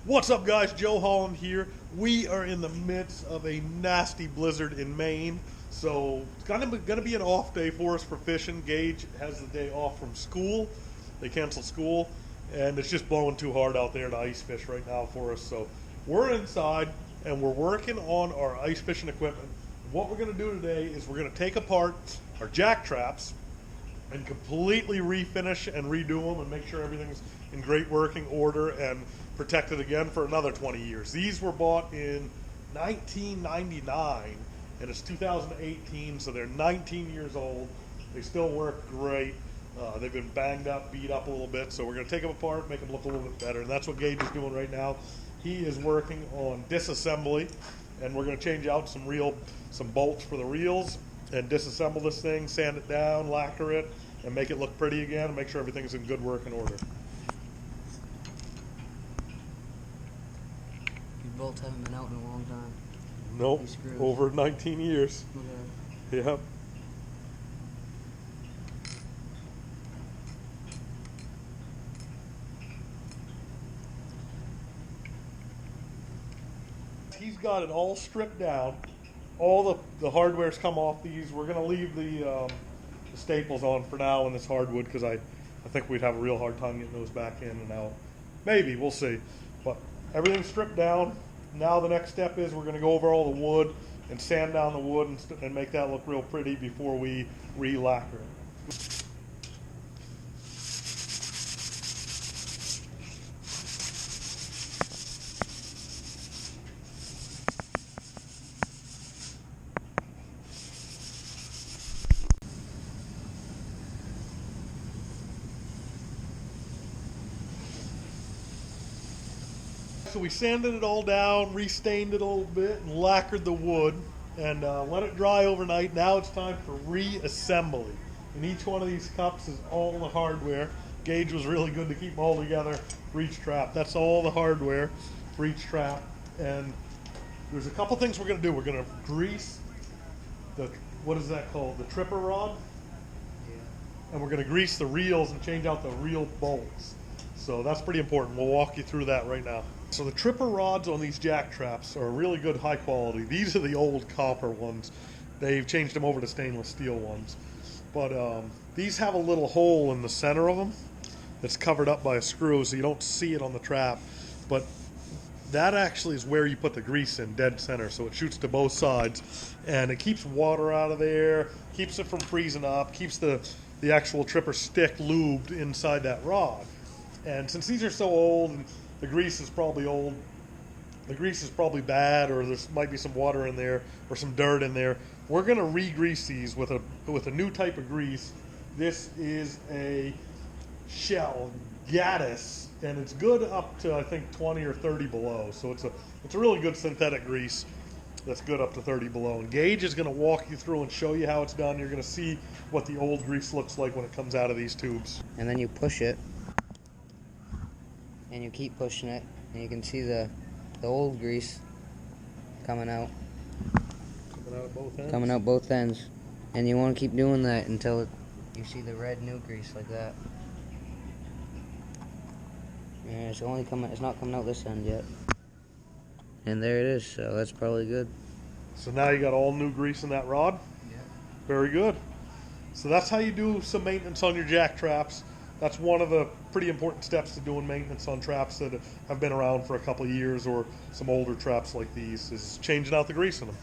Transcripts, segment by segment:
What's up, guys? Joe Holland here. We are in the midst of a nasty blizzard in Maine, so it's going to be an off day for us for fishing. Gage has the day off from school. They canceled school, and it's just blowing too hard out there to ice fish right now for us. So we're inside, and we're working on our ice fishing equipment. What we're going to do today is we're going to take apart our jack traps and completely refinish and redo them and make sure everything's in great working order and protected again for another 20 years. These were bought in 1999 and it's 2018, so they're 19 years old. They still work great. They've been banged up, beat up a little bit, so we're going to take them apart, make them look a little bit better, and that's what Gage is doing right now. He is working on disassembly, and we're going to change out some bolts for the reels and disassemble this thing, sand it down, lacquer it, and make it look pretty again, and make sure everything's in good working order. These bolts haven't been out in a long time. Nope, over 19 years. Okay. Yep. He's got it all stripped down. All the hardware's come off these. We're going to leave the staples on for now in this hardwood because I think we'd have a real hard time getting those back in and out. Maybe, we'll see. But everything's stripped down. Now the next step is we're going to go over all the wood and sand down the wood and make that look real pretty before we re-lacquer it. So we sanded it all down, restained it a little bit, and lacquered the wood, and let it dry overnight. Now it's time for reassembly. And each one of these cups is all the hardware. Gage was really good to keep them all together for each trap. That's all the hardware for each trap. And there's a couple things we're going to do. We're going to grease the, what is that called? The tripper rod? Yeah. And we're going to grease the reels and change out the reel bolts. So that's pretty important. We'll walk you through that right now. So the tripper rods on these jack traps are really good, high quality. These are the old copper ones. They've changed them over to stainless steel ones. But these have a little hole in the center of them that's covered up by a screw, so you don't see it on the trap. But that actually is where you put the grease in, dead center, so it shoots to both sides. And it keeps water out of there, keeps it from freezing up, keeps the actual tripper stick lubed inside that rod. And since these are so old, and the grease is probably old, the grease is probably bad, or there might be some water in there or some dirt in there, we're going to re-grease these with a new type of grease. This is a Shell Gaddis, and it's good up to I think 20 or 30 below. So it's a really good synthetic grease that's good up to 30 below. And Gage is going to walk you through and show you how it's done. You're going to see what the old grease looks like when it comes out of these tubes. And then you push it, and you keep pushing it, and you can see the old grease coming out. Coming out both ends. And you want to keep doing that until you see the red new grease like that. And it's not coming out this end yet. And there it is, so that's probably good. So now you got all new grease in that rod? Yeah. Very good. So that's how you do some maintenance on your jack traps. That's one of the pretty important steps to doing maintenance on traps that have been around for a couple of years, or some older traps like these, is changing out the grease in them.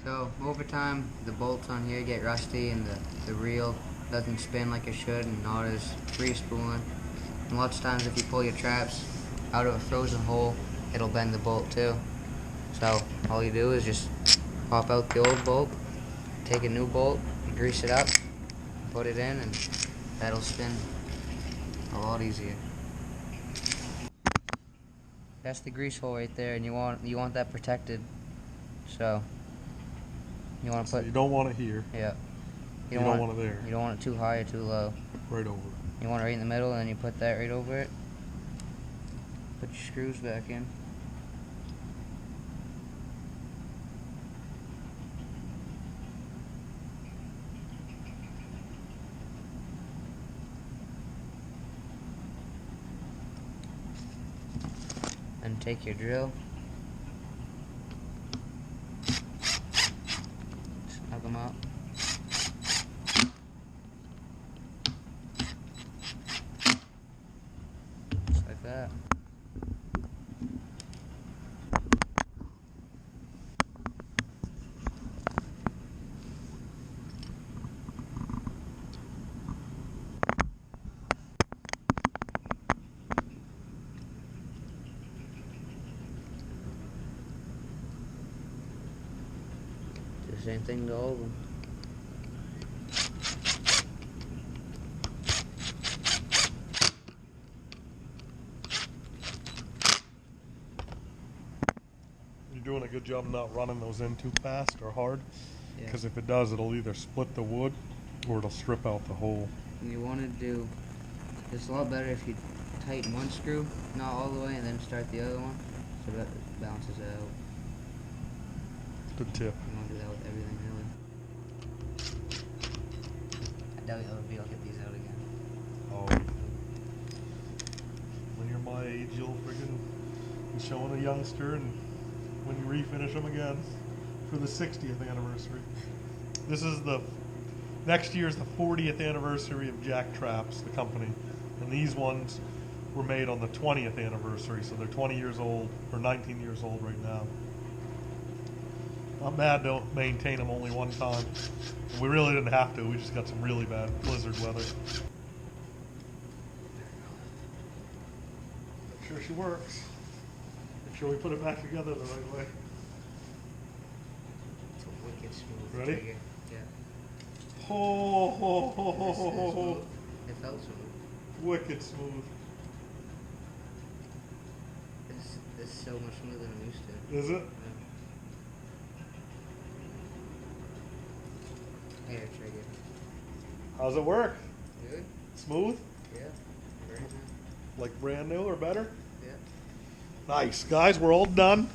So over time, the bolts on here get rusty and the reel doesn't spin like it should and not as free spooling. And lots of times if you pull your traps out of a frozen hole, it'll bend the bolt too. So all you do is just pop out the old bolt, take a new bolt, grease it up, put it in, and that'll spin a lot easier. That's the grease hole right there, and you want that protected. So you want to put. So you don't want it here. Yeah. You don't want it there. You don't want it too high or too low. Right over. You want it right in the middle, and then you put that right over it. Put your screws back in. Then take your drill, snug them up. Just like that. Do the same thing to all of them. You're doing a good job not running those in too fast or hard, Yeah. because if it does, it'll either split the wood or it'll strip out the hole. And you want to do, it's a lot better if you tighten one screw, not all the way, and then start the other one, so that it balances out. Good tip. You want to do that with everything, really. I doubt you'll be able to get these out again. Oh, when you're my age, you'll friggin' be showing a youngster, and when you refinish them again for the 60th anniversary. This is next year's the 40th anniversary of Jack Traps, the company, and these ones were made on the 20th anniversary, so they're 20 years old, or 19 years old right now. Not bad to maintain them only one time. We really didn't have to, we just got some really bad blizzard weather. Make sure she works. Make sure we put it back together the right way. It's a wicked smooth Ready? trigger. Yeah. Ho, ho, ho, ho, This ho, is ho, ho. smooth. It felt smooth. Wicked smooth. It's so much smoother than I'm used to. Is it? Yeah. Hair trigger. How's it work? Good? Smooth? Yeah. Very nice. Like brand new or better? Yeah. Nice. Guys, we're all done.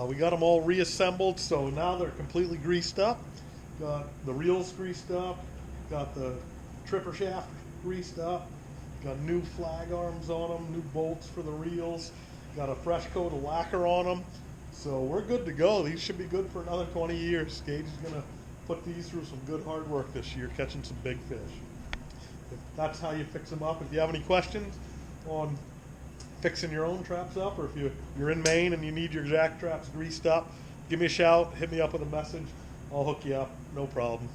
We got them all reassembled, so now they're completely greased up. Got the reels greased up. Got the tripper shaft greased up. Got new flag arms on them, new bolts for the reels. Got a fresh coat of lacquer on them. So we're good to go. These should be good for another 20 years. Gage is going to put these through some good hard work this year, catching some big fish. If that's how you fix them up. If you have any questions on fixing your own traps up, or if you're in Maine and you need your jack traps greased up, give me a shout, hit me up with a message. I'll hook you up, no problem.